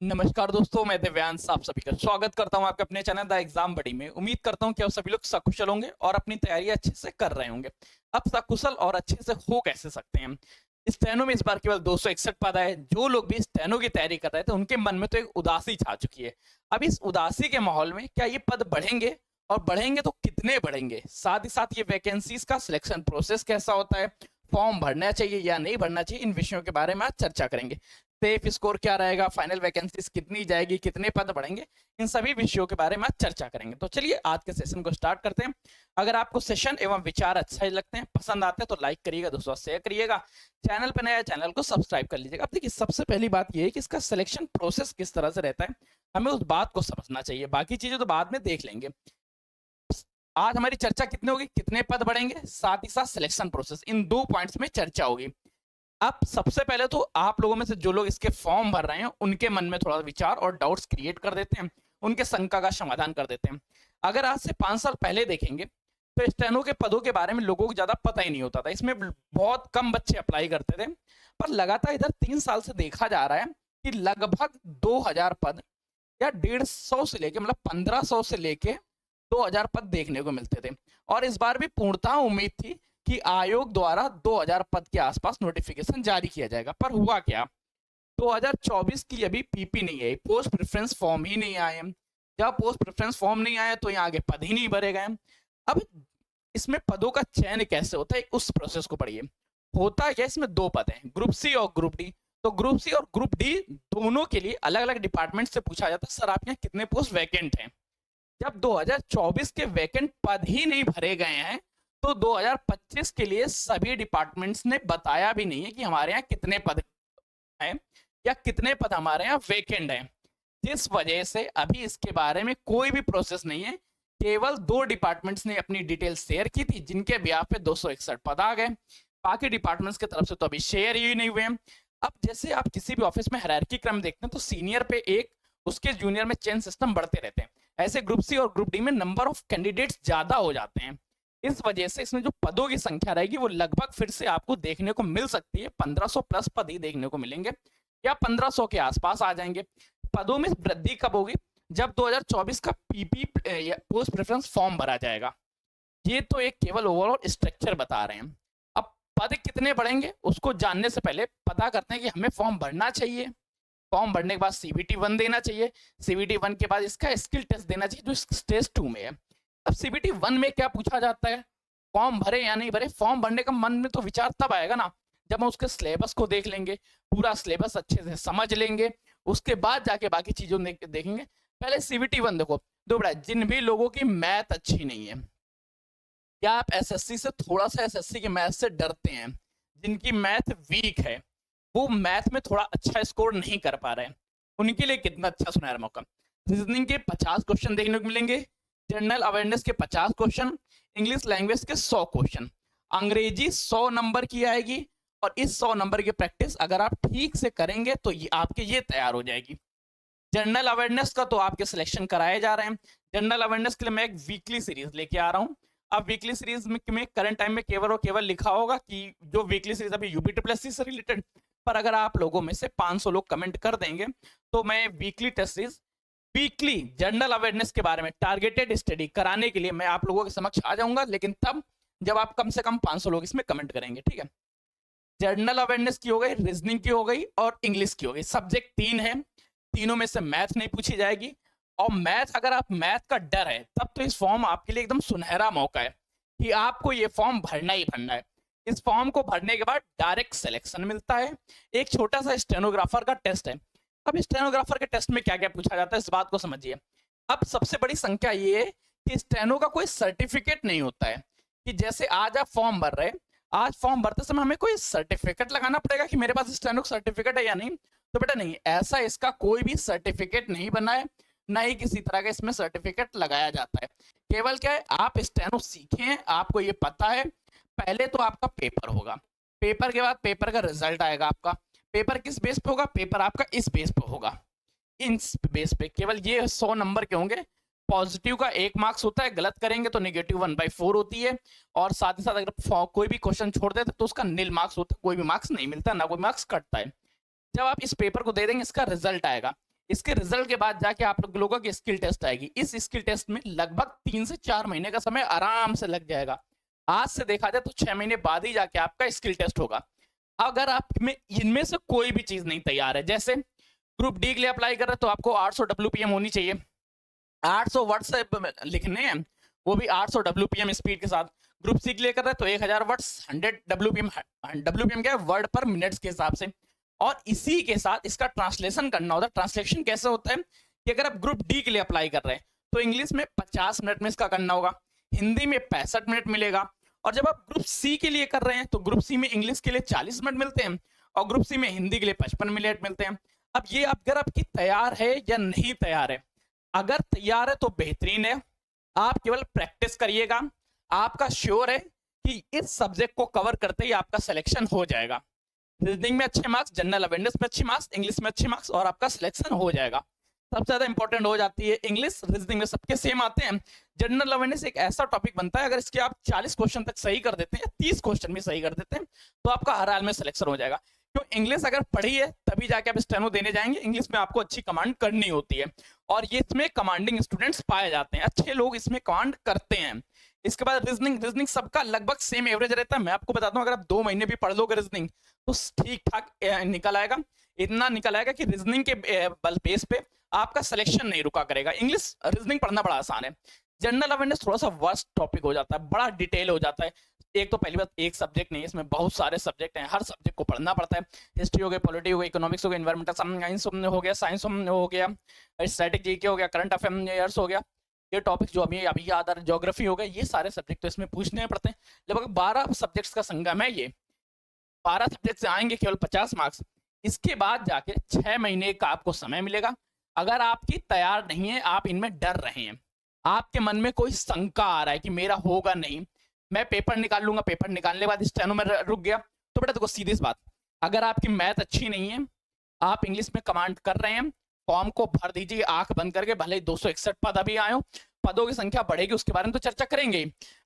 नमस्कार दोस्तों, मैं दिव्यांश आप सभी का स्वागत करता हूं आपके अपने चैनल द एग्जाम बडी में। उम्मीद करता हूं कि आप सभी लोग सकुशल होंगे और अपनी तैयारी अच्छे से कर रहे होंगे। अब सकुशल और अच्छे से हो कैसे सकते हैं? स्टेनो में इस बार केवल 261 पद आए। जो लोग भी स्टेनो की तैयारी कर रहे थे उनके मन में तो एक उदासी छा चुकी है। अब इस उदासी के माहौल में क्या ये पद बढ़ेंगे और बढ़ेंगे तो कितने बढ़ेंगे? साथ ही साथ ये वैकेंसीज का सिलेक्शन प्रोसेस कैसा होता है, फॉर्म भरना चाहिए या नहीं भरना चाहिए, इन विषयों के बारे में आज चर्चा करेंगे। सेफ स्कोर क्या रहेगा, फाइनल वैकेंसीज कितनी जाएगी, कितने पद बढ़ेंगे, इन सभी विषयों के बारे में आज चर्चा करेंगे। तो चलिए आज के सेशन को स्टार्ट करते हैं। अगर आपको सेशन एवं विचार अच्छे लगते हैं, पसंद आते हैं तो लाइक करिएगा, दोस्तों शेयर करिएगा। चैनल पर नया चैनल को सब्सक्राइब कर लीजिएगा। अब देखिए, सबसे पहली बात यह है कि इसका सिलेक्शन प्रोसेस किस तरह से रहता है, हमें उस बात को समझना चाहिए। बाकी चीजें तो बाद में देख लेंगे। आज हमारी चर्चा कितने होगी, कितने पद बढ़ेंगे, साथ ही साथ सिलेक्शन प्रोसेस, इन दो पॉइंट्स में चर्चा होगी। अब सबसे पहले तो आप लोगों में से जो लोग इसके फॉर्म भर रहे हैं उनके मन में थोड़ा विचार और डाउट्स क्रिएट कर देते हैं, उनके शंका का समाधान कर देते हैं। अगर आज से 5 साल पहले देखेंगे तो स्टेनो के पदों के बारे में लोगों को ज्यादा पता ही नहीं होता था। इसमें बहुत कम बच्चे अप्लाई करते थे, पर लगातार इधर 3 साल से देखा जा रहा है कि लगभग 2000 पद या 150 से लेके मतलब 1500 से लेके 2000 पद देखने को मिलते थे। और इस बार भी पूर्णतः उम्मीद थी कि आयोग द्वारा 2000 पद के आसपास नोटिफिकेशन जारी किया जाएगा। पर हुआ क्या, 2024 की अभी पीपी नहीं आई, पोस्ट प्रेफरेंस फॉर्म ही नहीं आए। जब पोस्ट प्रेफरेंस फॉर्म नहीं आए तो यहाँ आगे पद ही नहीं भरे गए। अब इसमें पदों का चयन कैसे होता है, उस प्रोसेस को पढ़िए। होता है क्या, इसमें दो पद हैं, ग्रुप सी और ग्रुप डी। तो ग्रुप सी और ग्रुप डी दोनों के लिए अलग अलग डिपार्टमेंट से पूछा जाता है, सर आप यहाँ कितने पोस्ट वैकेंट हैं। जब 2024 के वैकेंट पद ही नहीं भरे गए हैं तो 2025 के लिए सभी डिपार्टमेंट्स ने बताया भी नहीं है कि हमारे यहाँ कितने पद हैं या कितने पद हमारे यहाँ वैकेंट हैं। जिस वजह से अभी इसके बारे में कोई भी प्रोसेस नहीं है। केवल 2 डिपार्टमेंट्स ने अपनी डिटेल शेयर की थी, जिनके ब्याह पे 261 पद आ गए। बाकी डिपार्टमेंट्स की तरफ से तो अभी शेयर ही नहीं हुए। अब जैसे आप किसी भी ऑफिस में हायरार्की क्रम देखते हैं तो सीनियर पे एक, उसके जूनियर में चेन सिस्टम बढ़ते रहते हैं। ऐसे ग्रुप सी और ग्रुप डी में नंबर ऑफ कैंडिडेट्स ज्यादा हो जाते हैं। इस वजह से इसमें जो पदों की संख्या रहेगी वो लगभग फिर से आपको देखने को मिल सकती है, 1500 प्लस पद ही देखने को मिलेंगे या 1500 के आसपास आ जाएंगे। पदों में वृद्धि कब होगी, जब 2024 का पीपी पोस्ट प्रेफरेंस फॉर्म भरा जाएगा। ये तो एक केवल ओवरऑल स्ट्रक्चर बता रहे हैं। अब पद कितने बढ़ेंगे उसको जानने से पहले पता करते हैं कि हमें फॉर्म भरना चाहिए। फॉर्म भरने के बाद सीबीटी 1 देना चाहिए। सीबीटी 1 के बाद इसका स्किल टेस्ट देना चाहिए जो स्टेज 2 में है। अब सीबीटी 1 में क्या पूछा जाता है, फॉर्म भरे या नहीं भरे। फॉर्म भरने का मन में तो विचार तब आएगा ना जब हम उसके सिलेबस को देख लेंगे, पूरा सिलेबस अच्छे से समझ लेंगे, उसके बाद जाके बाकी चीजों देखेंगे। पहले सीबीटी 1 देखो। दो बड़ा, जिन भी लोगों की मैथ अच्छी नहीं है, क्या आप एसएससी से थोड़ा सा एसएससी के मैथ से डरते हैं, जिनकी मैथ वीक है, वो मैथ में थोड़ा अच्छा स्कोर नहीं कर पा रहे हैं, उनके लिए कितना अच्छा सुनहरा मौका। रीजनिंग के 50 क्वेश्चन देखने को मिलेंगे, जनरल अवेयरनेस के 50 क्वेश्चन, इंग्लिश लैंग्वेज के 100 क्वेश्चन, अंग्रेजी 100 नंबर की आएगी। और इस 100 नंबर की प्रैक्टिस अगर आप ठीक से करेंगे तो ये आपके ये तैयार हो जाएगी। जनरल अवेयरनेस का तो आपके सिलेक्शन कराए जा रहे हैं। जनरल अवेयरनेस के लिए मैं एक वीकली सीरीज लेके आ रहा हूँ। अब वीकली सीरीज में करंट टाइम में केवल और केवल लिखा होगा कि जो वीकली सीरीज अभी यूपीट्रिपल से रिलेटेड, पर अगर आप लोगों में से 500 लोग कमेंट कर देंगे तो मैं weekly test series, weekly general awareness के बारे में टारगेटेड स्टडी कराने के लिए मैं आप लोगों के समक्ष आ जाऊंगा, लेकिन तब जब आप कम से कम 500 लोग इसमें कमेंट करेंगे, ठीक है। जनरल अवेयरनेस की हो गई, रीजनिंग की हो गई और इंग्लिश की हो गई। सब्जेक्ट 3 है, तीनों में से मैथ नहीं पूछी जाएगी। और मैथ, अगर आप मैथ का डर है तब तो इस फॉर्म आपके लिए एकदम सुनहरा मौका है कि आपको ये फॉर्म भरना ही भरना है। इस फॉर्म को भरने के बाद डायरेक्ट सिलेक्शन मिलता है। एक छोटा सा स्टेनोग्राफर का टेस्ट है। अब स्टेनोग्राफर के टेस्ट में क्या क्या पूछा जाता है, इस बात को समझिए। अब सबसे बड़ी संख्या ये है कि स्टेनो का कोई सर्टिफिकेट नहीं होता है कि जैसे आज आप फॉर्म भर रहे, आज फॉर्म भरते समय हमें कोई सर्टिफिकेट लगाना पड़ेगा कि मेरे पास स्टेनो सर्टिफिकेट है या नहीं। तो बेटा नहीं, ऐसा इसका कोई भी सर्टिफिकेट नहीं बना है, ना ही किसी तरह का इसमें सर्टिफिकेट लगाया जाता है। केवल क्या है, आप स्टेनो सीखे हैं, आपको ये पता है। पहले तो आपका पेपर होगा, पेपर के बाद पेपर का रिजल्ट आएगा आपका। पेपर किस बेस पे होगा, पेपर आपका इस बेस पे होगा। इन बेस पे केवल ये 100 नंबर के होंगे। पॉजिटिव का 1 मार्क्स होता है, गलत करेंगे तो नेगेटिव 1/4 होती है। और साथ ही साथ अगर कोई भी क्वेश्चन छोड़ देते तो उसका नील मार्क्स होता है, कोई भी मार्क्स नहीं मिलता, ना कोई मार्क्स कटता है। जब आप इस पेपर को दे देंगे इसका रिजल्ट आएगा। इसके रिजल्ट के बाद जाके आप लोगों की स्किल टेस्ट आएगी। इस स्किल टेस्ट में लगभग 3 से 4 महीने का समय आराम से लग जाएगा। आज से देखा जाए तो 6 महीने बाद ही जाके आपका स्किल टेस्ट होगा। अगर आप में इनमें से कोई भी चीज नहीं तैयार है, जैसे ग्रुप डी के लिए अप्लाई कर रहे हैं तो आपको 800 WPM होनी चाहिए, 800 वर्ड से लिखने हैं, वो भी 800 WPM स्पीड के साथ। ग्रुप सी के लिए कर रहे हैं तो 1000 वर्ड्स 100 WPM क्या है, वर्ड पर मिनट्स के हिसाब से। और इसी के साथ इसका ट्रांसलेशन करना होता है। ट्रांसलेशन कैसे होता है कि अगर आप ग्रुप डी के लिए अप्लाई कर रहे हैं तो इंग्लिश में 50 मिनट में इसका करना होगा, हिंदी में 65 मिनट मिलेगा। और जब आप ग्रुप सी के लिए कर रहे हैं तो ग्रुप सी में इंग्लिश के लिए 40 मिनट मिलते हैं और ग्रुप सी में हिंदी के लिए 55 मिनट मिलते हैं। अब ये अगर आपकी तैयार है या नहीं तैयार है, अगर तैयार है तो बेहतरीन है, आप केवल प्रैक्टिस करिएगा। आपका श्योर है कि इस सब्जेक्ट को कवर करते ही आपका सिलेक्शन हो जाएगा। रीजनिंग में अच्छे मार्क्स, जनरल अवेयरनेस में अच्छे मार्क्स, इंग्लिश में अच्छे मार्क्स और आपका सिलेक्शन हो जाएगा। सबसे ज्यादा इंपॉर्टेंट हो जाती है इंग्लिश। रीजनिंग में सबके सेम आते हैं। जनरल अवेयरनेस एक ऐसा टॉपिक बनता है, अगर इसके आप 40 क्वेश्चन तक सही कर देते हैं, 30 क्वेश्चन भी सही कर देते हैं तो आपका हर हाल में सिलेक्शन हो जाएगा। क्यों? इंग्लिश अगर पढ़ी है तभी जाके आप स्टेनो देने जाएंगे। इंग्लिश में आपको अच्छी कमांड करनी होती है और ये इसमें कमांडिंग स्टूडेंट्स पाए जाते हैं, अच्छे लोग इसमें कमांड करते हैं। इसके बाद रीजनिंग सबका लगभग सेम एवरेज रहता है। मैं आपको बताता हूँ, अगर आप 2 महीने भी पढ़ लोगे रीजनिंग तो ठीक ठाक निकल आएगा। इतना निकल आएगा कि रीजनिंग के बेस पे आपका सिलेक्शन नहीं रुका करेगा। इंग्लिश रीजनिंग पढ़ना बड़ा आसान है। जनरल अवेयरनेस थोड़ा सा वर्स्ट टॉपिक हो जाता है, बड़ा डिटेल हो जाता है। एक तो पहली बात, एक सब्जेक्ट नहीं है, इसमें बहुत सारे सब्जेक्ट हैं, हर सब्जेक्ट को पढ़ना पड़ता है। हिस्ट्री हो गया, पॉलिटी हो गया, इकोनॉमिक्स हो गया, इन्वायरमेंटल साइंस हो गया, साइंस हो गया, स्ट्रेटेजी हो गया, करंट अफेयर्स हो गया, ये टॉपिक जो अभी याद आ रहा है, ज्योग्राफी हो गया, ये सारे सब्जेक्ट तो इसमें पूछने पड़ते हैं। लगभग 12 सब्जेक्ट्स का संगम है ये। 12 सब्जेक्ट से आएंगे केवल 50 मार्क्स। इसके बाद जाके 6 महीने का आपको समय मिलेगा। अगर आपकी तैयार नहीं है, आप इनमें डर रहे हैं, आपके मन में कोई शंका आ रहा है कि मेरा होगा नहीं, मैं पेपर निकाल लूंगा, पेपर निकालने के बाद स्टेनो में रुक गया, तो बेटा देखो सीधी सी बात, अगर आपकी मैथ अच्छी नहीं है, आप इंग्लिश में कमांड कर रहे हैं, फॉर्म को भर दीजिए आंख बंद करके। भले ही 261 पद अभी आए हो, पदों की संख्या बढ़ेगी उसके बारे में तो चर्चा करेंगे,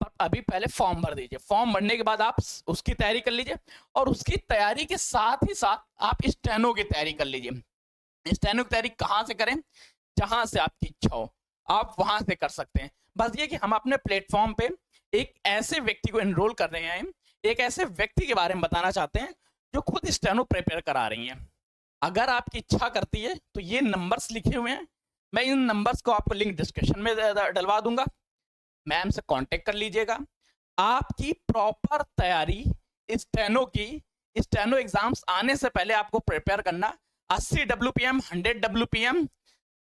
पर अभी पहले फॉर्म भर दीजिए। फॉर्म भरने के बाद आप उसकी तैयारी कर लीजिए और उसकी तैयारी के साथ ही साथ आप स्टेनो की तैयारी कर लीजिए। स्टेनो की तैयारी कहाँ से करें? जहां से आपकी इच्छा हो आप वहां से कर सकते हैं। बस ये कि हम अपने प्लेटफॉर्म पे एक ऐसे व्यक्ति को एनरोल कर रहे हैं, एक ऐसे व्यक्ति के बारे में बताना चाहते हैं जो खुद स्टेनो प्रिपेयर करा रही हैं। अगर आपकी इच्छा करती है तो ये नंबर्स लिखे हुए हैं, मैं इन नंबर्स को आपको लिंक डिस्क्रिप्शन में डलवा दूंगा, मैम से कांटेक्ट कर लीजिएगा। आपकी प्रॉपर तैयारी स्टेनो की, स्टेनो एग्जाम्स आने से पहले आपको प्रिपेयर करना, 80 WPM 100 WPM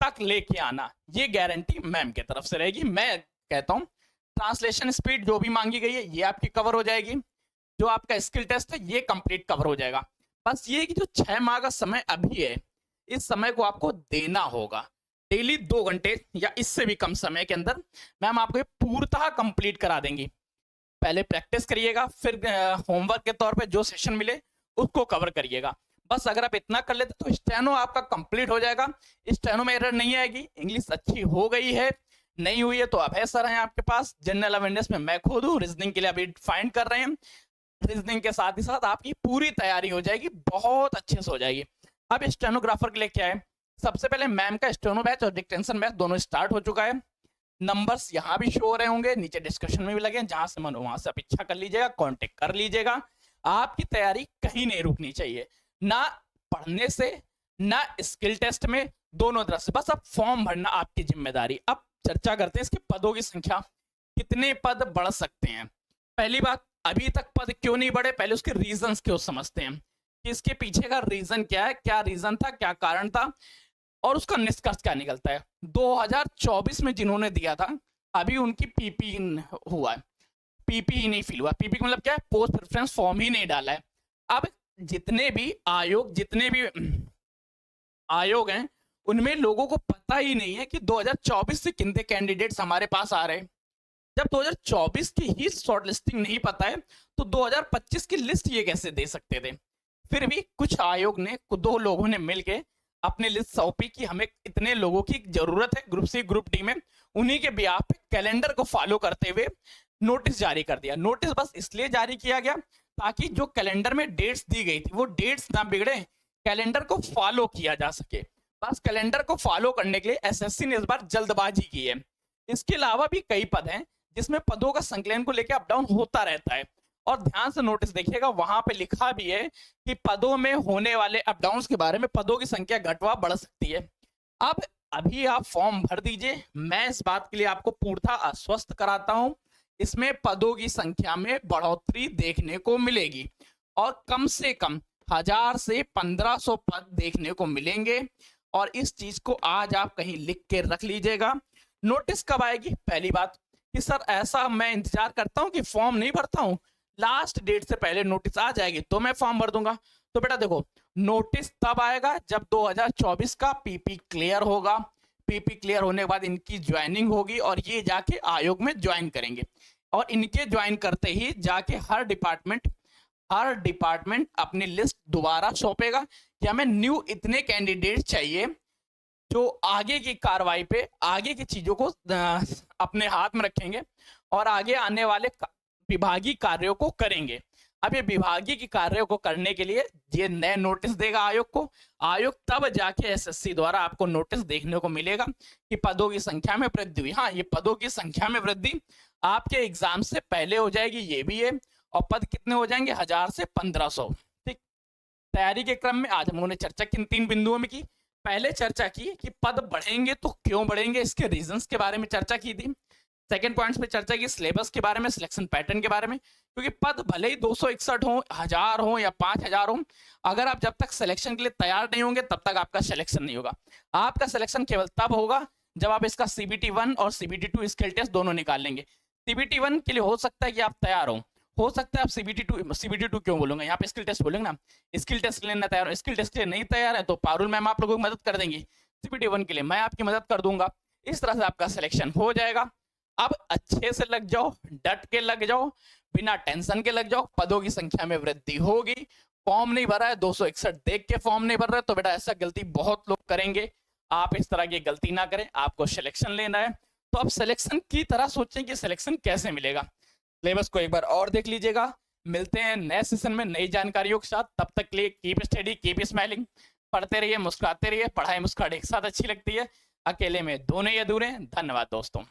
तक लेके आना, ये गारंटी मैम की तरफ से रहेगी। मैं कहता हूँ ट्रांसलेशन स्पीड जो भी मांगी गई है ये आपकी कवर हो जाएगी, जो आपका स्किल टेस्ट है ये कंप्लीट कवर हो जाएगा। बस ये कि जो 6 माह का समय अभी है, इस समय को आपको देना होगा। डेली 2 घंटे या इससे भी कम समय के अंदर मैम आपको पूर्णतः कंप्लीट करा देंगी। पहले प्रैक्टिस करिएगा, फिर होमवर्क के तौर पे जो सेशन मिले उसको कवर करिएगा। बस अगर आप इतना कर लेते तो स्टेनो आपका कंप्लीट हो जाएगा। स्टेनो में एरर नहीं आएगी। इंग्लिश अच्छी हो गई है, नहीं हुई है तो अभय सर हैं आपके पास। जनरल अवेयरनेस में मैं खुद हूँ, रीजनिंग के लिए अभी फाइंड कर रहे हैं। रीजनिंग के साथ ही साथ आपकी पूरी तैयारी हो जाएगी, बहुत अच्छे से हो जाएगी। अब स्टेनोग्राफर के लिए क्या है, सबसे पहले मैम का स्टेनो बैच और डिक्टेंशन बैच दोनों स्टार्ट हो चुका है। नंबर्स यहाँ भी शो हो रहे होंगे, नीचे डिस्क्रिप्शन में भी लगे हैं, जहां से मन हो वहां से आप इच्छा कर लीजिएगा, कांटेक्ट कर लीजिएगा। आपकी तैयारी कहीं नहीं रुकनी चाहिए, ना पढ़ने से ना स्किल टेस्ट में, दोनों तरफ से। बस अब फॉर्म भरना आपकी जिम्मेदारी। अब चर्चा करते हैं इसके पदों की संख्या, कितने पद बढ़ सकते हैं। पहली बात, अभी तक पद क्यों नहीं बढ़े, पहले उसके रीजंस क्यों समझते हैं कि इसके पीछे का रीजन क्या है, क्या रीजन था, क्या कारण था और उसका निष्कर्ष क्या निकलता है। 2024 में जिन्होंने दिया था अभी उनकी पीपी हुआ है, पीपी नहीं फिल हुआ। पीपी मतलब क्या है, पोस्ट प्रेफरेंस फॉर्म ही नहीं डाला है। अब जितने भी आयोग हैं उनमें लोगों को पता ही नहीं है कि 2024 से कितने कैंडिडेट्स हमारे पास आ रहे हैं। जब 2024 की ही शॉर्ट लिस्टिंग नहीं पता है तो 2025 की लिस्ट ये कैसे दे सकते थे। फिर भी कुछ आयोग ने, 2 लोगों ने मिलके अपनी लिस्ट सौंपी कि हमें इतने लोगों की जरूरत है ग्रुप सी ग्रुप डी में। उन्हीं के बिहाफ पे कैलेंडर को फॉलो करते हुए नोटिस जारी कर दिया। नोटिस बस इसलिए जारी किया गया ताकि जो कैलेंडर में डेट्स दी गई थी वो डेट्स ना बिगड़े, कैलेंडर को फॉलो किया जा सके। बस कैलेंडर को फॉलो करने के लिए एसएससी ने इस बार जल्दबाजी की है। इसके अलावा भी कई पद हैं जिसमें पदों का संकलन को लेकर अप डाउन होता रहता है, और ध्यान से नोटिस देखिएगा वहां पे लिखा भी है कि पदों में होने वाले अप डाउन के बारे में, पदों की संख्या घटवा बढ़ सकती है। अब अभी आप फॉर्म भर दीजिए, मैं इस बात के लिए आपको पूर्णतः आश्वस्त कराता हूं, इसमें पदों की संख्या में बढ़ोतरी देखने को मिलेगी और कम से कम 1000 से 1500 पद देखने को मिलेंगे। और इस चीज को आज आप कहीं लिख के रख लीजिएगा। नोटिस कब आएगी? पहली बात कि सर ऐसा मैं इंतजार करता हूं कि फॉर्म नहीं भरता हूं, लास्ट डेट से पहले नोटिस आ जाएगी तो मैं फॉर्म भर दूंगा। तो बेटा देखो, नोटिस तब आएगा जब 2024 का पीपी क्लियर होगा। पीपी क्लियर होने के बाद इनकी ज्वाइनिंग होगी और ये जाके आयोग में ज्वाइन करेंगे, और इनके ज्वाइन करते ही जाके हर डिपार्टमेंट अपनी लिस्ट दोबारा सौंपेगा कि हमें न्यू इतने कैंडिडेट चाहिए जो आगे की कार्रवाई पे, आगे की चीजों को अपने हाथ में रखेंगे और आगे आने वाले विभागीय कार्यों को करेंगे। अब ये विभागीय की कार्यों को करने के लिए ये नए नोटिस देगा आयोग को। आयोग तब जाके एसएससी द्वारा आपको नोटिस देखने को मिलेगा कि पदों की संख्या में वृद्धि हुई। हाँ, ये पदों की संख्या में वृद्धि आपके एग्जाम से पहले हो जाएगी, ये भी है। और पद कितने हो जाएंगे? 1000 से 1500। ठीक, तैयारी के क्रम में आज हम लोगों ने चर्चा किन 3 बिंदुओं में की। पहले चर्चा की कि पद बढ़ेंगे तो क्यों बढ़ेंगे, इसके रीजंस के बारे में चर्चा की थी। सेकंड पॉइंट्स पे चर्चा की सिलेबस के बारे में, सिलेक्शन पैटर्न के बारे में, क्योंकि पद भले ही 261 हो, 1000 हो या 5000 हो, अगर आप जब तक सिलेक्शन के लिए तैयार नहीं होंगे तब तक आपका सिलेक्शन नहीं होगा। आपका सिलेक्शन केवल तब होगा जब आप इसका CBT 1 और CBT 2 स्किल टेस्ट दोनों निकाल लेंगे। CBT 1 के लिए हो सकता है कि आप तैयार हो सकता है आप CBT 2 क्यों बोलूंगा, यहाँ पे स्किल टेस्ट बोलेंगे ना, स्किल टेस्ट लेना तैयार हो, स्किल टेस्ट के लिए नहीं तैयार है तो पारुल मैम आप लोगों की मदद कर देंगी, CBT 1 के लिए मैं आपकी मदद कर दूंगा। इस तरह से आपका सिलेक्शन हो जाएगा। अब अच्छे से लग जाओ, डट के लग जाओ, बिना टेंशन के लग जाओ, पदों की संख्या में वृद्धि होगी। फॉर्म नहीं भरा है, 261 देख के फॉर्म नहीं भर रहे, तो बेटा ऐसा गलती बहुत लोग करेंगे, आप इस तरह की गलती ना करें। आपको सिलेक्शन लेना है तो आप सिलेक्शन की तरह सोचें कि सिलेक्शन कैसे मिलेगा। सिलेबस को एक बार और देख लीजिएगा। मिलते हैं नए सेशन में नई जानकारियों के साथ, तब तक के लिए कीप स्टडी, कीप स्माइलिंग, पढ़ते रहिए, मुस्कुराते रहिए। पढ़ाई मुस्कुराहट एक साथ अच्छी लगती है, अकेले में दोनों ही अधूरे हैं। धन्यवाद दोस्तों।